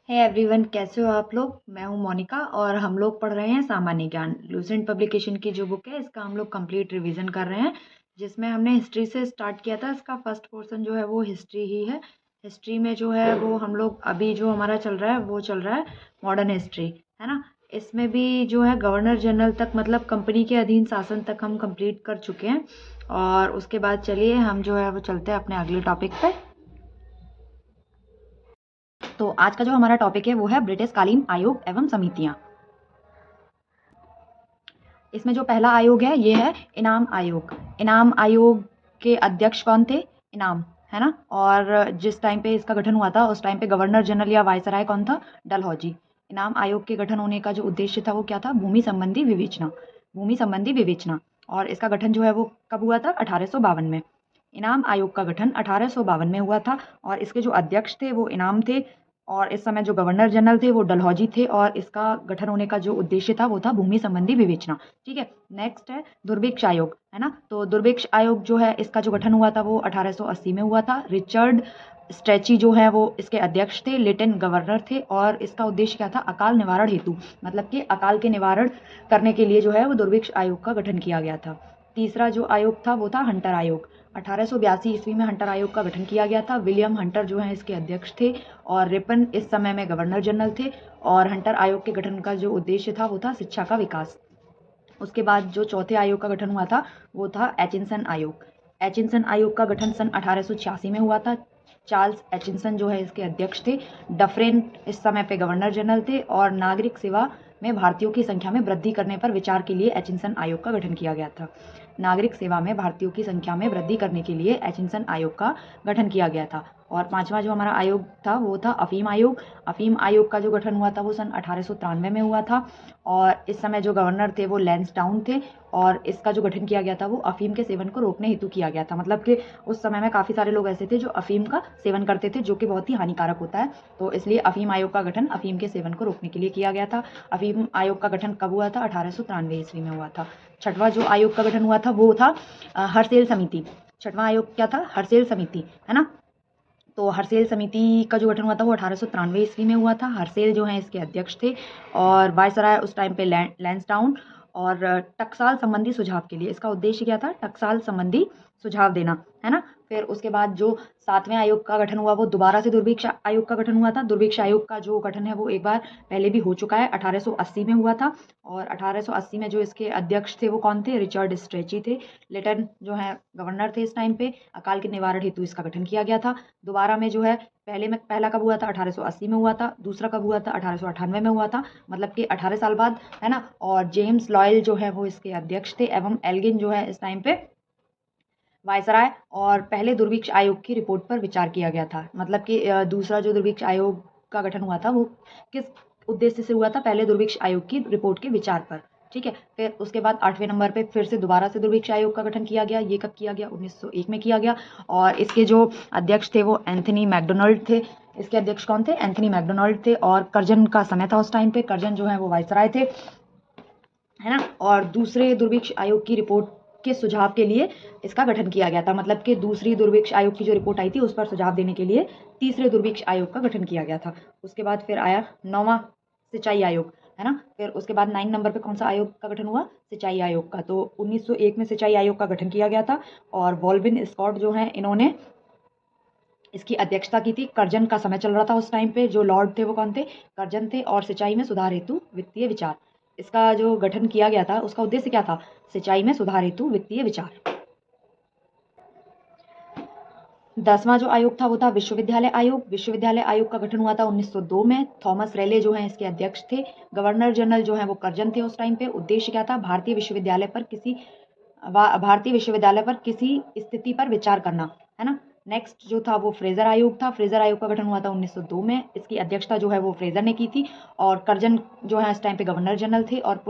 Hey everyone, कैसे हो आप लोग। मैं हूं मोनिका और हम लोग पढ़ रहे हैं सामान्य ज्ञान। लूसेंट पब्लिकेशन की जो बुक है इसका हम लोग कंप्लीट रिवीजन कर रहे हैं, जिसमें हमने हिस्ट्री से स्टार्ट किया था। इसका फर्स्ट पोर्शन जो है वो हिस्ट्री ही है। हिस्ट्री में जो है वो हम लोग अभी जो हमारा चल रहा है वो चल रहा है मॉडर्न हिस्ट्री, है ना। इसमें भी जो है गवर्नर जनरल तक, मतलब कंपनी के अधीन शासन तक हम कंप्लीट कर चुके हैं। और उसके बाद चलिए हम जो है वो चलते हैं अपने अगले टॉपिक पे। तो आज का जो हमारा टॉपिक है वो है ब्रिटिश कालीन आयोग एवं समितियां। इसमें जो पहला आयोग है ये है इनाम आयोग। इनाम आयोग के अध्यक्ष कौन थे? इनाम, है ना। और जिस टाइम पे इसका गठन हुआ था उस टाइम पे गवर्नर जनरल या वायसराय कौन था? डलहौजी। इनाम आयोग के गठन होने का जो उद्देश्य था वो क्या था? भूमि संबंधी विवेचना। भूमि संबंधी विवेचना। और इसका गठन जो है वो कब हुआ था? 1852 में। इनाम आयोग का गठन 1852 में हुआ था और इसके जो अध्यक्ष थे वो इनाम थे। और इस समय जो गवर्नर जनरल थे वो डलहौजी थे और इसका गठन होने का जो उद्देश्य था वो था भूमि संबंधी विवेचना। ठीक है। नेक्स्ट है दुर्भिक्ष आयोग, है ना। तो दुर्भिक्ष आयोग जो है इसका जो गठन हुआ था वो 1880 में हुआ था। रिचर्ड स्ट्रेची जो है वो इसके अध्यक्ष थे, लेटेंट गवर्नर थे। और इसका उद्देश्य क्या था? अकाल निवारण हेतु, मतलब कि अकाल के निवारण करने के लिए जो है वो दुर्भिक्ष आयोग का गठन किया गया था। तीसरा जो आयोग था वो था हंटर आयोग। 1882 ईस्वी में हंटर आयोग का गठन किया गया था। विलियम हंटर जो है इसके अध्यक्ष थे और रिपन इस समय में गवर्नर जनरल थे। और हंटर आयोग के गठन का जो उद्देश्य था वो था शिक्षा का विकास। उसके बाद जो चौथे आयोग का गठन हुआ था वो था एचिंसन आयोग। एचिंसन आयोग का गठन सन 1886 में हुआ था। चार्ल्स एचिंसन जो है इसके अध्यक्ष थे। डफरेन इस समय पे गवर्नर जनरल थे। और नागरिक सेवा में भारतीयों की संख्या में वृद्धि करने पर विचार के लिए एचिंसन आयोग का गठन किया गया था। नागरिक सेवा में भारतीयों की संख्या में वृद्धि करने के लिए एचिंसन आयोग का गठन किया गया था। और पांचवा जो हमारा आयोग था वो था अफीम आयोग। अफीम आयोग का जो गठन हुआ था वो सन 1893 में हुआ था। और इस समय जो गवर्नर थे वो लैंसडाउन थे। और इसका जो गठन किया गया था वो अफीम के सेवन को रोकने हेतु किया गया था। मतलब कि उस समय में काफ़ी सारे लोग ऐसे थे जो अफीम का सेवन करते थे, जो कि बहुत ही हानिकारक होता है। तो इसलिए अफीम आयोग का गठन अफीम के सेवन को रोकने के लिए किया गया था। अफीम आयोग का गठन कब हुआ था? 1893 ईस्वी में हुआ था। छठवां जो आयोग का गठन हुआ था वो था हर्सेल समिति। छठवां आयोग क्या था? हर्सेल समिति, है ना। तो हर्सेल समिति का जो गठन हुआ था वो 1893 ईस्वी में हुआ था। हर्सेल जो है इसके अध्यक्ष थे और वायसराय उस टाइम पे लैंसडाउन। और टकसाल संबंधी सुझाव के लिए इसका उद्देश्य क्या था? टकसाल संबंधी सुझाव देना, है ना। फिर उसके बाद जो सातवें आयोग का गठन हुआ वो दोबारा से दुर्भिक्ष आयोग का गठन हुआ था। दुर्भिक्ष आयोग का जो गठन है वो एक बार पहले भी हो चुका है, 1880 में हुआ था। और 1880 में जो इसके अध्यक्ष थे वो कौन थे? रिचर्ड स्ट्रेची थे। लेटन जो है गवर्नर थे इस टाइम पे। अकाल के निवारण हेतु इसका गठन किया गया था। दोबारा में जो है पहला कब हुआ था? 1880 में हुआ था। दूसरा कब हुआ था? 1898 में हुआ था, मतलब कि 18 साल बाद, है ना। और जेम्स लॉयल जो है वो इसके अध्यक्ष थे एवं एल्गिन जो है इस टाइम पे वायसराय। और पहले दुर्भिक्ष आयोग की रिपोर्ट पर विचार किया गया था। मतलब कि दूसरा जो दुर्भिक्ष आयोग का गठन हुआ था वो किस उद्देश्य से हुआ था? पहले दुर्भिक्ष आयोग की रिपोर्ट के विचार पर। ठीक है। फिर उसके बाद 8वें नंबर पे फिर से दोबारा से दुर्भिक्ष आयोग का गठन किया गया। ये कब किया गया? 1901 में किया गया। और इसके जो अध्यक्ष थे वो एंथनी मैकडोनाल्ड थे। इसके अध्यक्ष कौन थे? एंथनी मैकडोनाल्ड थे। और कर्जन का समय था उस टाइम पे। कर्जन जो है वो वायसराय थे, है ना। और दूसरे दुर्भिक्ष आयोग की रिपोर्ट के सुझाव के लिए इसका गठन किया गया था। मतलब कि दूसरी दुर्भिक्ष आयोग की जो रिपोर्ट आई थी उस पर सुझाव देने के लिए तीसरे दुर्भिक्ष आयोग का गठन किया गया था। उसके बाद फिर आया 9वां सिंचाई आयोग, है ना। फिर उसके बाद 9 नंबर पे कौन सा आयोग का गठन हुआ? सिंचाई आयोग का। तो 1901 में सिंचाई आयोग का गठन किया गया था। और वॉल्विन स्कॉट जो है इन्होंने इसकी अध्यक्षता की थी। कर्जन का समय चल रहा था उस टाइम पे। जो लॉर्ड थे वो कौन थे? कर्जन थे। और सिंचाई में सुधार हेतु वित्तीय विचार, इसका जो गठन किया गया था उसका उद्देश्य क्या था? सिंचाई में सुधार हेतु वित्तीय विचार। 10वां जो आयोग था वो था विश्वविद्यालय आयोग। विश्वविद्यालय आयोग का गठन हुआ था 1902 में। थॉमस रेले जो है इसके अध्यक्ष थे। गवर्नर जनरल जो है वो कर्जन थे उस टाइम पे। उद्देश्य क्या था? भारतीय विश्वविद्यालय पर किसी स्थिति पर विचार करना, है ना। नेक्स्ट जो था वो फ्रेजर आयोग था। फ्रेजर आयोग का गठन हुआ था 1902 में। इसकी अध्यक्षता जो है वो फ्रेजर ने की थी। और कर्जन जो है इस टाइम पे गवर्नर जनरल थे। और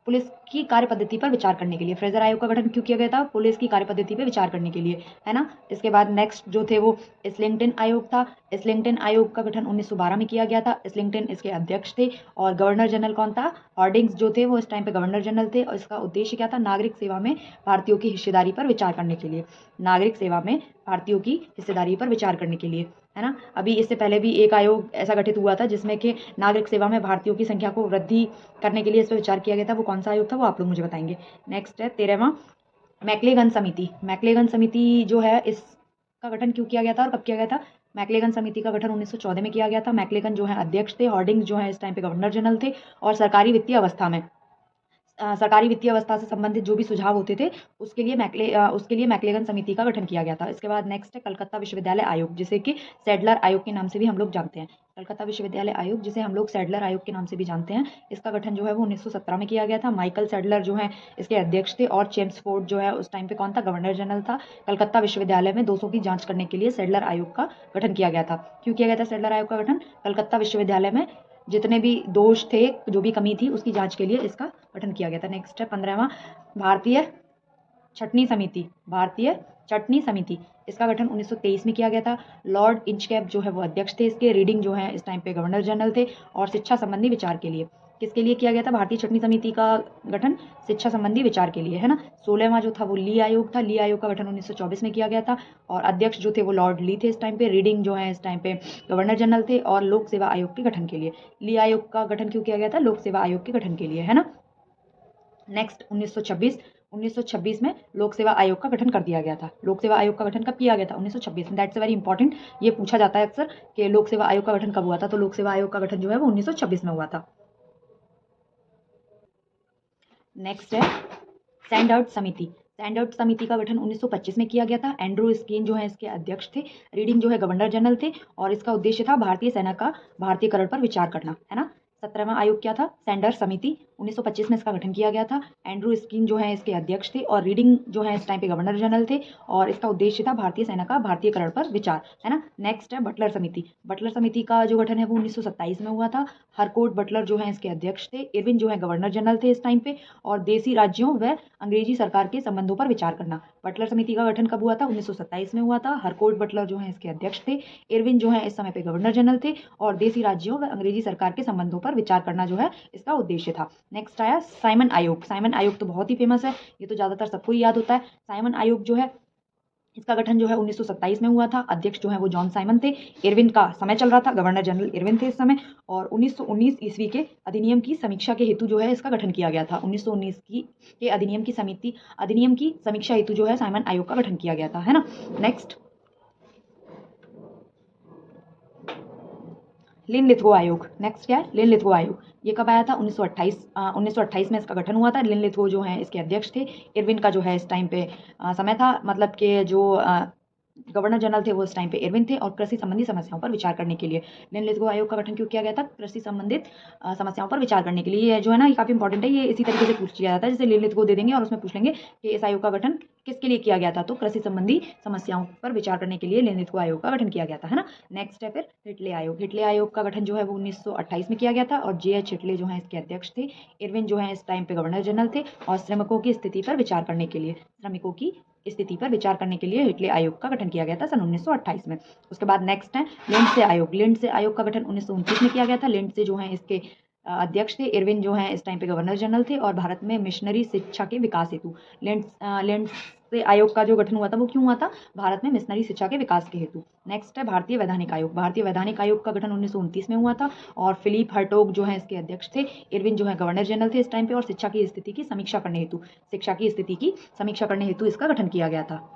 पुलिस की कार्य पद्धति पर विचार करने के लिए फ्रेजर आयोग का गठन क्यों किया गया था? पुलिस की कार्य पद्धति पर विचार करने के लिए, है ना। इसके बाद नेक्स्ट जो थे वो इस्लिंगटन आयोग था। इस्लिंगटन आयोग का गठन 1912 में किया गया था। इस्लिंगटन इसके अध्यक्ष थे। और गवर्नर जनरल कौन था? हॉर्डिंग्स जो थे वो इस टाइम पे गवर्नर जनरल थे। और इसका उद्देश्य क्या था? नागरिक सेवा में भारतीयों की हिस्सेदारी पर विचार करने के लिए। नागरिक सेवा में भारतीयों की हिस्सेदारी पर विचार करने के लिए, है ना। अभी इससे पहले भी एक आयोग ऐसा गठित हुआ था जिसमें कि नागरिक सेवा में भारतीयों की संख्या को वृद्धि करने के लिए इस पर विचार किया गया था। वो कौन सा आयोग था वो आप लोग मुझे बताएंगे। नेक्स्ट है 13वां मैक्लेगन समिति। मैक्लेगन समिति जो है इसका गठन क्यों किया गया था और कब किया गया था? मैक्लेगन समिति का गठन 1914 में किया गया था। मैक्लेगन जो है अध्यक्ष थे, हॉर्डिंग्स जो है इस टाइम पे गवर्नर जनरल थे, और सरकारी वित्तीय अवस्था में सरकारी वित्तीय अवस्था से संबंधित जो भी सुझाव होते थे उसके लिए मैक्लेगन समिति का गठन किया गया था। इसके बाद नेक्स्ट है कलकत्ता विश्वविद्यालय आयोग, जिसे कि सैडलर आयोग के नाम से भी हम लोग जानते हैं। कलकत्ता विश्वविद्यालय आयोग, जिसे हम लोग सैडलर आयोग के नाम से भी जानते हैं, इसका गठन जो है वो 1917 में किया गया था। माइकल सैडलर जो है इसके अध्यक्ष थे, और चेम्सफोर्ड जो है उस टाइम पे कौन था? गवर्नर जनरल था। कलकत्ता विश्वविद्यालय में दोषों की जांच करने के लिए सैडलर आयोग का गठन किया गया था। क्यों किया गया था सैडलर आयोग का गठन? कलकत्ता विश्वविद्यालय में जितने भी दोष थे, जो भी कमी थी, उसकी जांच के लिए इसका गठन किया गया था। नेक्स्ट है 15वां भारतीय छटनी समिति। भारतीय छटनी समिति, इसका गठन 1923 में किया गया था। लॉर्ड इंचकैप जो है वो अध्यक्ष थे इसके। रीडिंग जो है इस टाइम पे गवर्नर जनरल थे, और शिक्षा संबंधी विचार के लिए किसके लिए किया गया था भारतीय छटनी समिति का गठन? शिक्षा संबंधी विचार के लिए, है ना। 16वां जो था वो ली आयोग था। ली आयोग का गठन 1924 में किया गया था, और अध्यक्ष जो थे वो लॉर्ड ली थे इस टाइम पे। रीडिंग जो है इस टाइम पे गवर्नर जनरल थे, और लोक सेवा आयोग के गठन के लिए। ली आयोग का गठन क्यों किया गया था? लोक सेवा आयोग के गठन के लिए, है ना। नेक्स्ट 1926 में लोक सेवा आयोग का गठन कर दिया गया था। लोक सेवा आयोग का गठन कब किया गया था? 1926 में। दैट्स वेरी इंपॉर्टेंट, ये पूछा जाता है अक्सर कि लोक सेवा आयोग का गठन कब हुआ था। तो लोक सेवा आयोग का गठन जो है वो 1926 में हुआ था। नेक्स्ट है सैंडर्ड समिति। सैंडर्ड समिति का गठन 1925 में किया गया था। एंड्रू स्कीन जो है इसके अध्यक्ष थे। रीडिंग जो है गवर्नर जनरल थे, और इसका उद्देश्य था भारतीय सेना का भारतीयकरण पर विचार करना, है ना। 17वां आयोग क्या था? सैंडर्ड समिति। 1925 में इसका गठन किया गया था। एंड्रू स्कीन जो है इसके अध्यक्ष थे, और रीडिंग जो है इस टाइम पे गवर्नर जनरल थे, और इसका उद्देश्य था भारतीय सेना का भारतीयकरण पर विचार, है ना। नेक्स्ट है बटलर समिति। बटलर समिति का जो गठन है वो 1927 में हुआ था। हरकोट बटलर जो है इसके अध्यक्ष थे। इरविन जो है गवर्नर जनरल थे इस टाइम पे, और देसी राज्यों व अंग्रेजी सरकार के संबंधों पर विचार करना। बटलर समिति का गठन कब हुआ था? 1927 में हुआ था। हरकोट बटलर जो है इसके अध्यक्ष थे। इरविन जो है इस समय पे गवर्नर जनरल थे, और देसी राज्यों व अंग्रेजी सरकार के संबंधों पर विचार करना जो है इसका उद्देश्य था। नेक्स्ट आया साइमन आयोग। साइमन आयोग तो बहुत ही फेमस है, ये तो ज्यादातर सबको ही याद होता है। साइमन आयोग जो है इसका गठन जो है 1927 में हुआ था। अध्यक्ष जो है वो जॉन साइमन थे। इरविन का समय चल रहा था, गवर्नर जनरल इरविन थे इस समय, और 1919 ईस्वी के अधिनियम की समीक्षा के हेतु जो है इसका गठन किया गया था। 1919 के अधिनियम की समीक्षा हेतु जो है साइमन आयोग का गठन किया गया था, है ना। नेक्स्ट लिनलिथगो आयोग। नेक्स्ट क्या है? लिनलिथगो आयोग। ये कब आया था? 1928 में इसका गठन हुआ था। लिनलिथगो जो है इसके अध्यक्ष थे। इरविन का जो है इस टाइम पे समय था, मतलब कि जो गवर्नर जनरल थे वो इस टाइम पे इरविन थे, और कृषि संबंधी समस्याओं पर विचार करने के लिए लिनलिथगो आयोग का गठन क्यों किया गया था? कृषि संबंधित समस्याओं पर विचार करने के लिए। ये जो है ना, ये काफी इंपॉर्टेंट है, ये इसी तरीके से पूछ लिया जाता है, जैसे लिनलिथगो दे देंगे और उसमें पूछ लेंगे कि इस आयोग का गठन किसके लिए किया गया था, तो कृषि संबंधी समस्याओं पर विचार करने के लिए लिनलिथगो आयोग का गठन किया गया था, है ना। नेक्स्ट है फिर हिटले आयोग। हिटले आयोग का गठन जो है वो 1928 में किया गया था, और जे.एच. हिटले जो है इसके अध्यक्ष थे। इरविन जो है इस टाइम पे गवर्नर जनरल थे, और श्रमिकों की स्थिति पर विचार करने के लिए हिटले आयोग का गठन किया गया था सन 1928 में। उसके बाद नेक्स्ट है लिंडसे आयोग। लिंडसे आयोग का गठन 1929 में किया गया था। लिंडसे जो है इसके अध्यक्ष थे। इरविन जो है इस टाइम पे गवर्नर जनरल थे, और भारत में मिशनरी शिक्षा के विकास हेतु लिंडसे आयोग का जो गठन हुआ था वो क्यों हुआ था? भारत में मिशनरी शिक्षा के विकास के हेतु। नेक्स्ट है भारतीय वैधानिक आयोग। भारतीय वैधानिक आयोग का गठन 1929 में हुआ था, और फिलिप हर्टोग जो है इसके अध्यक्ष थे। इरविन जो है गवर्नर जनरल थे इस टाइम पे, और शिक्षा की स्थिति की समीक्षा करने हेतु इसका गठन किया गया था।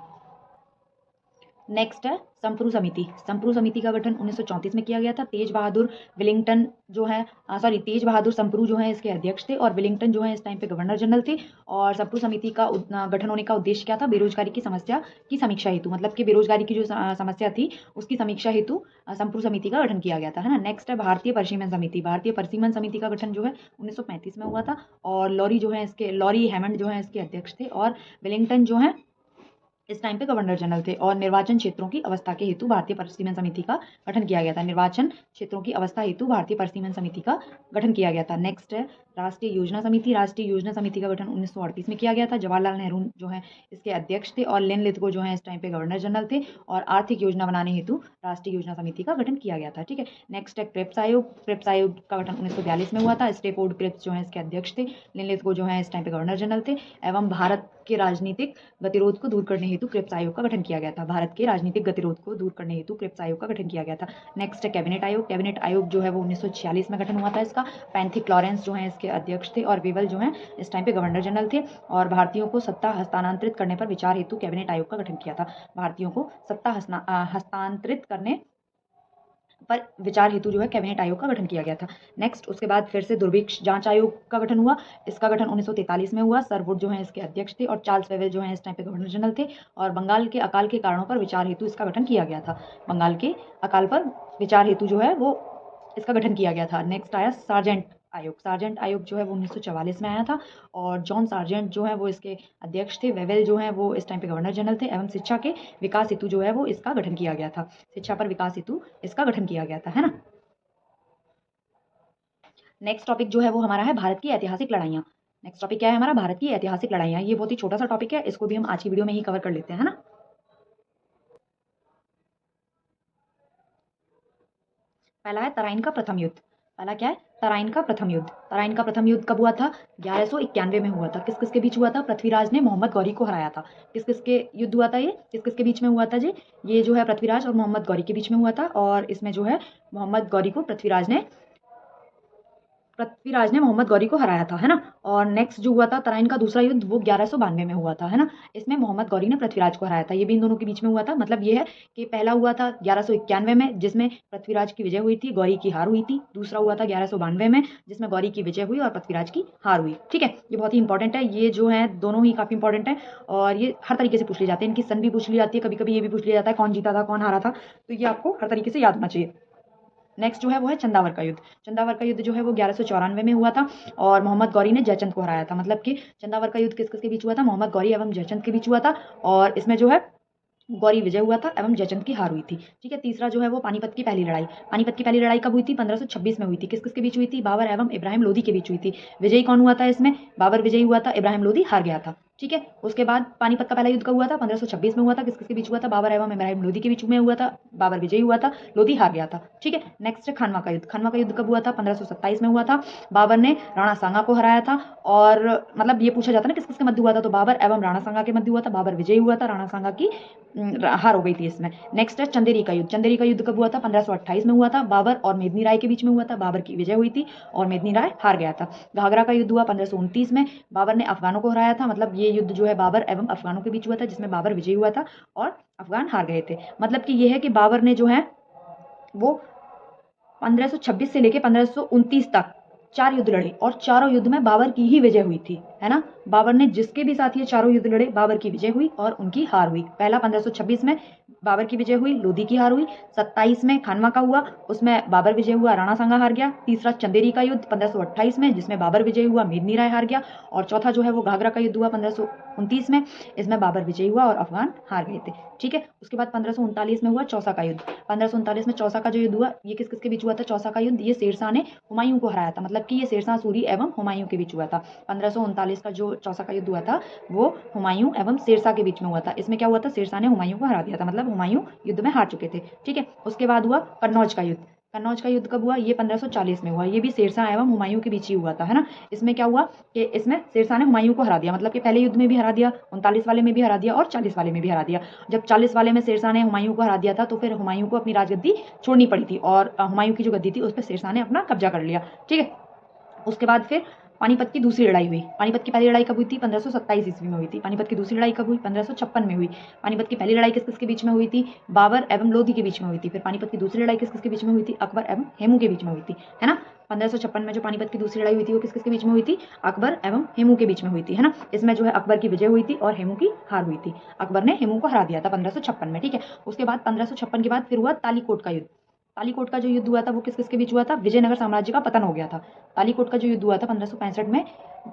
नेक्स्ट है संप्रू समिति। संप्रू समिति का गठन 1934 में किया गया था। तेज बहादुर संप्रू जो है इसके अध्यक्ष थे, और विलिंगटन जो है इस टाइम पे गवर्नर जनरल थे। और संप्रू समिति का गठन होने का उद्देश्य क्या था? बेरोजगारी की समस्या की समीक्षा हेतु, मतलब कि बेरोजगारी की जो समस्या थी उसकी समीक्षा हेतु संप्रू समिति का गठन किया गया था, है ना। नेक्स्ट है भारतीय परिसीमन समिति। भारतीय परिसीमन समिति का गठन जो है 1935 में हुआ था, और लॉरी हैमंड जो है इसके अध्यक्ष थे, और विलिंगटन जो है इस टाइम पे गवर्नर जनरल थे। और निर्वाचन क्षेत्रों की अवस्था के हेतु भारतीय परिसीमन समिति का गठन किया गया था। निर्वाचन क्षेत्रों की अवस्था हेतु भारतीय परिसीमन समिति का गठन किया गया था। नेक्स्ट है राष्ट्रीय योजना समिति। राष्ट्रीय योजना समिति का गठन 1938 में किया गया था। जवाहरलाल नेहरू जो है इसके अध्यक्ष थे, और लिनलिथगो जो है इस टाइम पे गवर्नर जनरल थे, और आर्थिक योजना बनाने हेतु राष्ट्रीय योजना समिति का गठन किया गया था, ठीक है। नेक्स्ट है क्रिप्स आयोग। क्रिप्स आयोग का गठन 1942 में हुआ था। स्टेफोर्ड क्रिप्स जो है इसके अध्यक्ष थे। लिनलिथगो जो है इस टाइम पे गवर्नर जनरल थे, एवं भारत के राजनीतिक गतिरोध को दूर करने हेतु क्रिप्स आयोग का गठन किया गया था। भारत के राजनीतिक गतिरोध को दूर करने हेतु क्रिप्स आयोग का गठन किया गया था। नेक्स्ट है कैबिनेट आयोग। कैबिनेट आयोग जो है वो 1946 में गठन हुआ था इसका। पैंथिक लॉरेंस जो है इसके अध्यक्ष थे और वेवल जो है इस टाइम पे गवर्नर जनरल थे। और भारतीयों को सत्ता हस्तांतरित करने पर विचार हेतु कैबिनेट आयोग का गठन किया था। भारतीयों को सत्ता हस्तांतरित करने पर विचार हेतु जो है कैबिनेट आयोग का गठन किया गया था। नेक्स्ट उसके बाद फिर से दुर्भिक्ष जांच आयोग का गठन हुआ। इसका गठन 1943 में हुआ। सर वुड जो है इसके अध्यक्ष थे और चार्ल्स वेवेल जो है इस टाइम पे गवर्नर जनरल थे। और बंगाल के अकाल के कारणों पर विचार हेतु इसका गठन किया गया था। बंगाल के अकाल पर विचार हेतु जो है वो इसका गठन किया गया था। नेक्स्ट आया सार्जेंट आयोग। सार्जेंट आयोग जो है वो 1944 में आया था और जॉन सार्जेंट जो है वो इसके अध्यक्ष थे। वेवेल जो है वो इस टाइम पे गवर्नर जनरल थे एवं शिक्षा के विकास हेतु जो है वो इसका गठन किया गया था। शिक्षा पर विकास हेतु इसका गठन किया गया था, है ना। नेक्स्ट टॉपिक जो है वो हमारा है भारत की ऐतिहासिक लड़ाइयाँ। नेक्स्ट टॉपिक क्या है हमारा? भारत की ऐतिहासिक लड़ाइयाँ। ये बहुत ही छोटा सा टॉपिक है, इसको भी हम आज की वीडियो में ही कवर कर लेते हैं, है ना। पहला है तराइन का प्रथम युद्ध। पहला क्या है? तराइन का प्रथम युद्ध। तराइन का प्रथम युद्ध कब हुआ था? 1191 में हुआ था। किस किस के बीच हुआ था? पृथ्वीराज ने मोहम्मद गौरी को हराया था। किस किस के युद्ध हुआ था ये? किस किस के बीच में हुआ था जी? ये जो है पृथ्वीराज और मोहम्मद गौरी के बीच में हुआ था। और इसमें जो है मोहम्मद गौरी को पृथ्वीराज ने मोहम्मद गौरी को हराया था, है ना। और नेक्स्ट जो हुआ था तराइन का दूसरा युद्ध वो 1192 में हुआ था, है ना। इसमें मोहम्मद गौरी ने पृथ्वीराज को हराया था। ये भी इन दोनों के बीच में हुआ था। मतलब ये है कि पहला हुआ था 1191 में जिसमें पृथ्वीराज की विजय हुई थी, गौरी की हार हुई थी। दूसरा हुआ था 1192 में जिसमें गौरी की विजय हुई और पृथ्वीराज की हार हुई। ठीक है, ये बहुत ही इंपॉर्टेंट है। ये जो है दोनों ही काफी इंपॉर्टेंट है और ये हर तरीके से पूछ ली जाते हैं। इनकी सन भी पूछ ली जाती है, कभी कभी ये भी पूछ लिया जाता है कौन जीता था कौन हारा था। तो ये आपको हर तरीके से याद होना चाहिए। नेक्स्ट जो है वो है चंदावर का युद्ध। चंदावर का युद्ध जो है वो 1194 में हुआ था और मोहम्मद गौरी ने जयचंद को हराया था। मतलब कि चंदावर का युद्ध किस किस के बीच हुआ था? मोहम्मद गौरी एवं जयचंद के बीच हुआ था और इसमें जो है गौरी विजय हुआ था एवं जयचंद की हार हुई थी। ठीक है, तीसरा जो है वो पानीपत की पहली लड़ाई। पानीपत की पहली लड़ाई कब हुई थी? 1526 में हुई थी। किस किस के बीच हुई थी? बाबर एवं इब्राहिम लोदी के बीच हुई थी। विजयी कौन हुआ था इसमें? बाबर विजयी हुआ था, इब्राहिम लोदी हार गया था। ठीक है, उसके बाद पानीपत का पहला युद्ध कब हुआ था? 1526 में हुआ था। किस किस के बीच हुआ था? बाबर एवं इब्राहिम लोदी के बीच में हुआ था। बाबर विजयी हुआ था, लोदी हार गया था। ठीक है, नेक्स्ट है खानवा का युद्ध। खानवा का युद्ध कब हुआ था? 1527 में हुआ था। बाबर ने राणा सांगा को हराया था और मतलब ये पूछा जाता है ना किस किस के मध्य हुआ था, तो बाबर एवं राणा सांगा के मध्य हुआ था। बाबर विजयी हुआ था, राणा सांगा की हार हो गई थी इसमें। नेक्स्ट है चंदेरी का युद्ध। चंदेरी का युद्ध कब हुआ था? 1528 में हुआ था। बाबर और मेदिनी राय के बीच में हुआ था। बाबर की विजय हुई थी और मेदिनी राय हार गया था। घाघरा का युद्ध हुआ 1529 में। बाबर ने अफगानों को हराया था। मतलब ये युद्ध जो है बाबर एवं अफगानों के बीच हुआ था जिसमें बाबर विजयी हुआ था और अफगान हार गए थे। मतलब कि ये है कि बाबर ने जो है वो 1526 से लेके 1529 तक 4 युद्ध लड़े और चारों युद्ध में बाबर की ही विजय हुई थी, है ना। बाबर ने जिसके भी साथ ये चारों युद्ध लड़े बाबर की विजय हुई और उनकी हार हुई। पहला 1526 में बाबर की विजय हुई, लोदी की हार हुई। 27 में खानवा का हुआ, उसमें बाबर विजय हुआ, राणा सांगा हार गया। तीसरा चंदेरी का युद्ध 1528 में जिसमें बाबर विजय हुआ, मेदिनी राय हार गया। और चौथा जो है वो घाघरा का युद्ध हुआ 1529 में, इसमें बाबर विजयी हुआ और अफगान हार गए थे। ठीक है, उसके बाद 1539 में हुआ चौसा का युद्ध। 1539 में चौसा का जो युद्ध हुआ ये किस किस के बीच हुआ था? चौसा का युद्ध ये शेरशाह ने हुमायूं को हराया था। मतलब कि ये शेरशाह सूरी एवं हुमायूं के बीच हुआ था। 1539 का जो चौसा का युद्ध हुआ था वो हुमायूं एवं शेरशाह के बीच में हुआ था। इसमें क्या हुआ था? शेरशाह ने हुमायूं को हरा दिया था, मतलब हुमायूं युद्ध में हार चुके थे। ठीक है, उसके बाद हुआ कन्नौज का युद्ध। कन्नौज का युद्ध कब हुआ? ये 1540 में हुआ। ये भी शेरशाह एवं हुमायूं के बीच ही हुआ था, है ना। इसमें क्या हुआ कि इसमें शेरशाह ने हुमायूं को हरा दिया। मतलब कि पहले युद्ध में भी हरा दिया, 39 वाले में भी हरा दिया और 40 वाले में भी हरा दिया। जब 40 वाले में शेरशाह ने हुमायूं को हरा दिया था तो फिर हुमायूं को अपनी राजगद्दी छोड़नी पड़ी थी और हुमायूं की जो गद्दी थी उस पर शेरशाह ने अपना कब्जा कर लिया। ठीक है, उसके बाद फिर पानीपत की दूसरी लड़ाई हुई। पानीपत की पहली लड़ाई कब हुई थी? 1527 ईस्वी में हुई थी। पानीपत की दूसरी लड़ाई कब हुई? 1556 में हुई। पानीपत की पहली लड़ाई किस किस के बीच में हुई थी? बाबर एवं लोधी के बीच में हुई थी। फिर पानीपत की दूसरी लड़ाई किस किस के बीच में हुई थी? अकबर एवं हेमू के बीच में हुई थी, है ना। 1556 में जो पानीपत की दूसरी लड़ाई हुई थी वो किस किस के बीच में हुई थी? अकबर एवं हेमू के बीच में हुई थी, है ना। इसमें जो है अकबर की विजय हुई थी और हेमू की हार हुई थी। अकबर ने हेमू को हरा दिया था 1556 में। ठीक है, उसके बाद 1556 के बाद फिर हुआ तालीकोट का युद्ध। तालीकोट का जो युद्ध हुआ था वो किस किस के बीच हुआ था? विजयनगर साम्राज्य का पतन हो गया था। तालीकोट का जो युद्ध हुआ था 1565 में,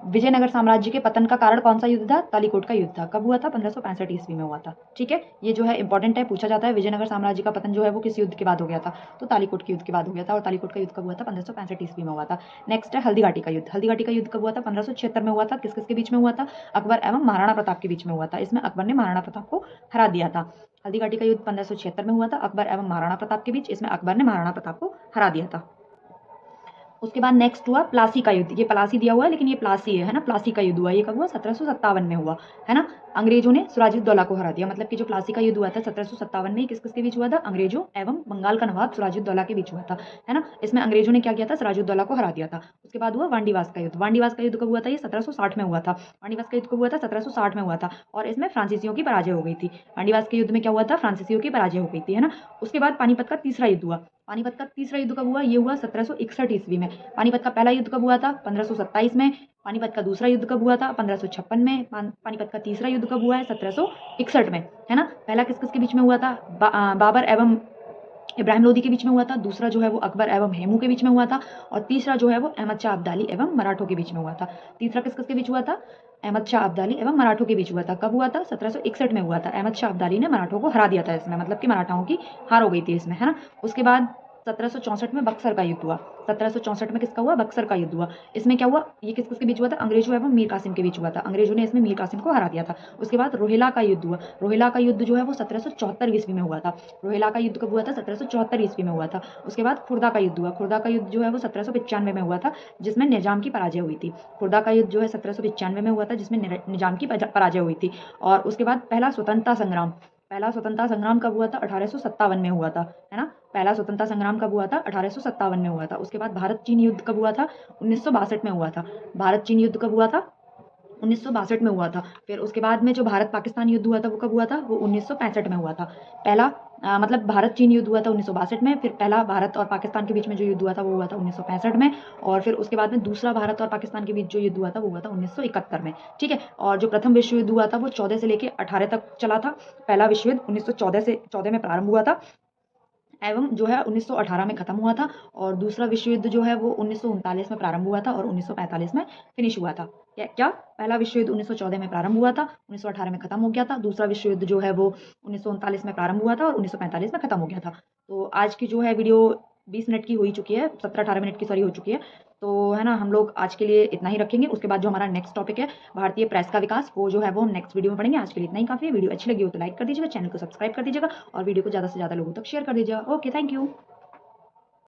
विजयनगर साम्राज्य के पतन का कारण कौन सा युद्ध था? तालीकोट का युद्ध था। कब हुआ था? 1565 ईस्वी में हुआ था। ठीक है, ये जो है इंपॉर्टेंट है, पूछा जाता है विजयनगर साम्राज्य का पतन जो है वो किस युद्ध के बाद हो गया था? तो तालीकोट के युद्ध के बाद हो गया था। और तालीकोट का युद्ध कब हुआ था? 1565 ईस्वी में हुआ था। नेक्स्ट है हल्दीघाटी का युद्ध। हल्दीघाटी का युद्ध कब हुआ था? 1576 में हुआ था। किस किस के बीच में हुआ था? अकबर एवं महाराणा प्रताप के बीच में हुआ था। इसमें अकबर ने महाराणा प्रताप को हरा दिया था। हल्दीघाटी का युद्ध 1576 में हुआ था, अकबर एवं महाराणा प्रताप के बीच। इसमें अकबर ने महाराणा प्रताप को हरा दिया था। उसके बाद नेक्स्ट हुआ प्लासी का युद्ध। ये प्लासी दिया हुआ है लेकिन ये प्लासी है ना, प्लासी का युद्ध हुआ। ये कब हुआ? 1757 में हुआ, है ना। अंग्रेजों ने सिराजुद्दौला को हरा दिया। मतलब कि जो प्लासी का युद्ध हुआ था 1757 में, किस किसके बीच हुआ था? अंग्रेजों एवं बंगाल का नवाब सिराजुद्दौला के बीच हुआ था, है ना। इसमें अंग्रेजों ने क्या किया था? सिराजुद्दौला को हरा दिया था। उसके बाद हुआ वांडीवास का युद्ध। वांडीवास का युद्ध कब हुआ था? ये 1760 में हुआ था। वांडीवास का युद्ध कब हुआ था? 1760 में हुआ था और इसमें फ्रांसीसियों की पराजय हो गई थी। वांडीवास के युद्ध में क्या हुआ था? फ्रांसीसियों की पराजय हो गई थी, है ना। उसके बाद पानीपत का तीसरा युद्ध हुआ। पानीपत का तीसरा युद्ध कब हुआ? ये हुआ 1761 ईस्वी में। पानीपत का पहला युद्ध कब हुआ था? 1527 में। पानीपत का दूसरा युद्ध कब हुआ था? 1556 में। पानीपत का तीसरा युद्ध कब हुआ है? 1761 में, है ना। पहला किस किस के बीच में हुआ था? बाबर एवं इब्राहिम लोदी के बीच में हुआ था। दूसरा जो है वो अकबर एवं हेमू के बीच में हुआ था और तीसरा जो है वो अहमद शाह अब्दाली एवं मराठों के बीच में हुआ था। तीसरा किस किस के बीच हुआ था? अहमद शाह अब्दाली एवं मराठों के बीच हुआ था। कब हुआ था? 1761 में हुआ था। अहमद शाह अब्दाली ने मराठों को हरा दिया था इसमें, मतलब कि मराठाओं की हार हो गई थी इसमें, है ना। उसके बाद 1764 में बक्सर का युद्ध हुआ। 1764 में किसका हुआ? बक्सर का युद्ध हुआ। इसमें क्या हुआ? ये किस किसके बीच हुआ था? अंग्रेजों एवं मीर कासिम के बीच हुआ था। अंग्रेजों ने इसमें मीर कासिम को हरा दिया था। उसके बाद रोहिला का युद्ध हुआ। रोहिला का युद्ध जो है वो 1774 ईस्वी में हुआ था। रोहिला का युद्ध कब हुआ था? 1774 ईस्वी में हुआ था। उसके बाद खुर्दा का युद्ध हुआ। खुर्दा का युद्ध जो है वो 1795 में हुआ था, जिसमें निजाम की पराजय हुई थी। खुर्दा का युद्ध जो है 1795 में हुआ था, जिसमें निजाम की पराजय हुई थी। और उसके बाद पहला स्वतंत्रता संग्राम। पहला स्वतंत्रता संग्राम कब हुआ था? 1857 में हुआ था, है ना। पहला स्वतंत्रता संग्राम कब हुआ था? 1857 में हुआ था। उसके बाद भारत चीन युद्ध कब हुआ था? 1962 में हुआ था। भारत चीन युद्ध कब हुआ था? 1962 में हुआ था। फिर उसके बाद में जो भारत पाकिस्तान युद्ध हुआ था वो कब हुआ था? वो 1965 में हुआ था। पहला मतलब भारत चीन युद्ध हुआ था 1962 में। फिर पहला भारत और पाकिस्तान के बीच में जो युद्ध हुआ था वो हुआ था 1965 में। और फिर उसके बाद में दूसरा भारत और पाकिस्तान के बीच जो युद्ध हुआ था वो हुआ था 1971 में, ठीक है। और जो प्रथम विश्व युद्ध हुआ था वो 14 से लेकर 18 तक चला था। पहला विश्व युद्ध 1914 में प्रारंभ हुआ था एवं जो है 1918 में खत्म हुआ था। और दूसरा विश्व युद्ध जो है वो 1939 में प्रारंभ हुआ था और 1945 में फिनिश हुआ था। क्या पहला विश्व युद्ध 1914 में प्रारंभ हुआ था, 1918 में खत्म हो गया था। दूसरा विश्व युद्ध जो है वो 1939 में प्रारंभ हुआ था और 1945 में खत्म हो गया था। तो आज की जो है वीडियो 20 मिनट की हो ही चुकी है, 17-18 मिनट की सॉरी हो चुकी है। तो है ना, हम लोग आज के लिए इतना ही रखेंगे। उसके बाद जो हमारा नेक्स्ट टॉपिक है भारतीय प्रेस का विकास, वो जो है वो हम नेक्स्ट वीडियो में पढ़ेंगे। आज के लिए इतना ही काफी है। वीडियो अच्छी लगी हो तो लाइक कर दीजिएगा, चैनल को सब्सक्राइब कर दीजिएगा और वीडियो को ज़्यादा से ज़्यादा लोगों तक शेयर कर दीजिएगा। Okay, thank you.